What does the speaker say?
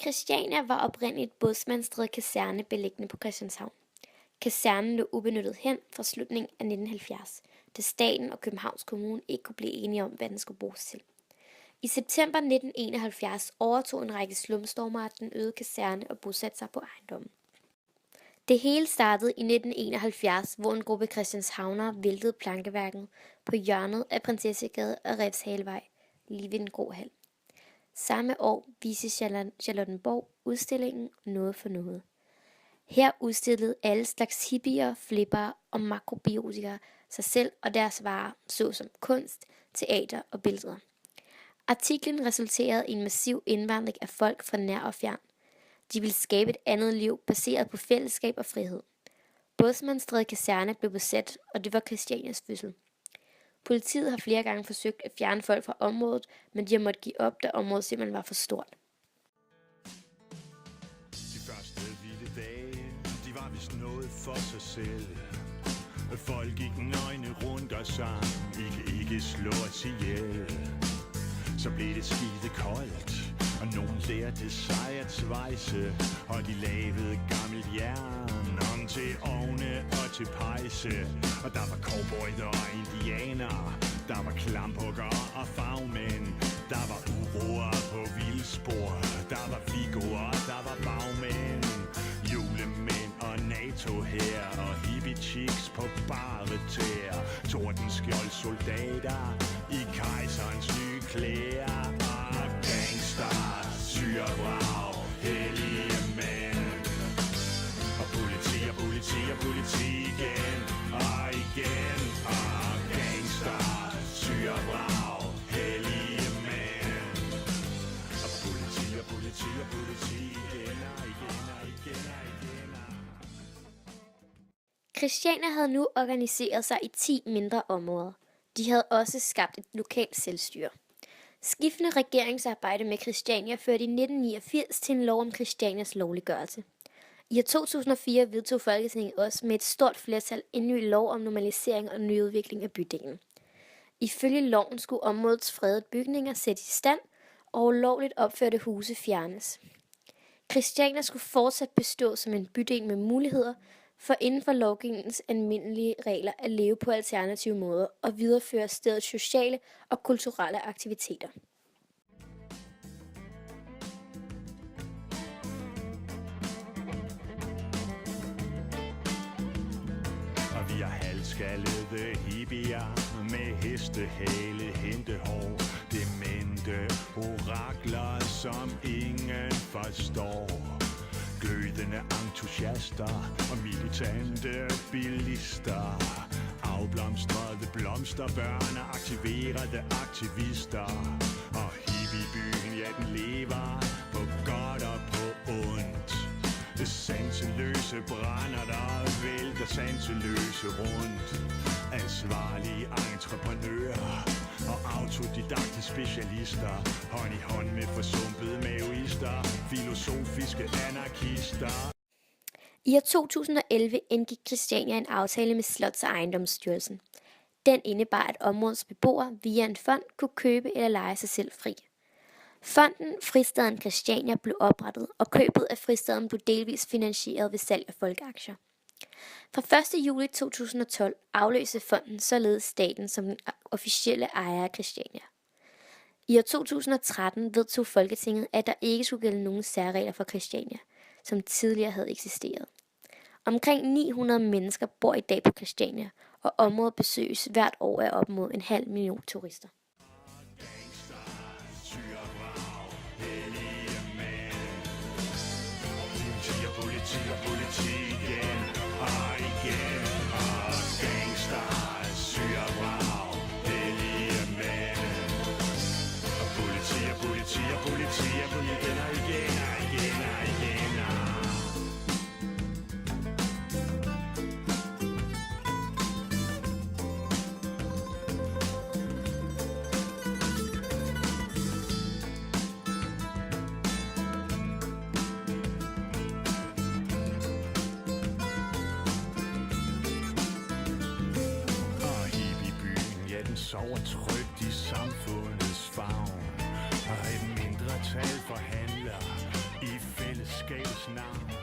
Christiania var oprindeligt Bådsmandsstræde Kaserne beliggende på Christianshavn. Kasernen lå ubenyttet hen fra slutningen af 1970, da staten og Københavns Kommune ikke kunne blive enige om, hvad den skulle bruges til. I september 1971 overtog en række slumstormere den øde kaserne og bosatte sig på ejendommen. Det hele startede i 1971, hvor en gruppe christianshavnere væltede plankeværket på hjørnet af Prinsessegade og Refshalevej, lige ved den grå hal. Samme år viste Charlottenborg udstillingen Noget for noget. Her udstillede alle slags hippier, flippere og makrobiotikere sig selv og deres varer, såsom kunst, teater og billeder. Artiklen resulterede i en massiv indvandring af folk fra nær og fjern. De ville skabe et andet liv, baseret på fællesskab og frihed. Bådsmandsstræde Kaserne blev besat, og det var Christianias fødsel. Politiet har flere gange forsøgt at fjerne folk fra området, men de har måttet give op, da området simpelthen var for stort. De første vilde dage, de var vist noget for sig selv. Folk gik nøgne rundt og sang, I kan ikke slå os ihjel. Så blev det skide koldt, og nogen lærte sig at svejse, og de lavede gammelt jern om til ovne og til pejse. Og der var cowboyer og indianere, der var klamphugger og fagmænd, der var uroer på vildspor, der var figurer, der var bagmænd, julemænd og NATO her, og hippie chicks på bare tæer, tordenskjold soldater i kejserens nye klæder, og gangster, syrebrag, hellige mænd, og politi igen, og igen, og gangster, syrebrag, hellige mænd, og politi igen, og igen, og igen, og igen. Christiania havde nu organiseret sig i 10 mindre områder. De havde også skabt et lokalt selvstyre. Skiftende regeringsarbejde med Christiania førte i 1989 til en lov om Christianias lovliggørelse. I år 2004 vedtog Folketinget også med et stort flertal en ny lov om normalisering og nyudvikling af bydelen. Ifølge loven skulle områdets fredede bygninger sættes i stand, og ulovligt opførte huse fjernes. Christiania skulle fortsat bestå som en bydel med muligheder for inden for lovgivningens almindelige regler at leve på alternative måder og videreføre stedets sociale og kulturelle aktiviteter. Og vi har halvskallede hippier med hestehale, hentehår, demente orakler, som ingen forstår. Glødende entusiaster og militante bilister, afblomstrede blomsterbørn og aktiverede aktivister. Og hippiebyen, ja, den lever på godt og på ondt. Det sanseløse brænder der vælter sanseløse rundt. Ansvarlige entreprenører og autodidakte specialister, hånd i hånd med forsumpede maoister, filosofiske anarkister. I år 2011 indgik Christiania en aftale med Slots- og Ejendomsstyrelsen. Den indebar, at områdets beboere via en fond kunne købe eller leje sig selv fri. Fonden Fristaden Christiania blev oprettet, og købet af fristaden blev delvis finansieret ved salg af folkeaktier. Fra 1. juli 2012 afløste fonden således staten som den officielle ejer af Christiania. I år 2013 vedtog Folketinget, at der ikke skulle gælde nogen særregler for Christiania, som tidligere havde eksisteret. Omkring 900 mennesker bor i dag på Christiania, og området besøges hvert år af op mod 500.000 turister. Politi igen, og igen, og gangster, syrebrag, hellige mænd. Og politi igen, og igen, og igen, og igen. Sover trygt i samfundets favn, og et mindretal forhandler i fællesskabets navn.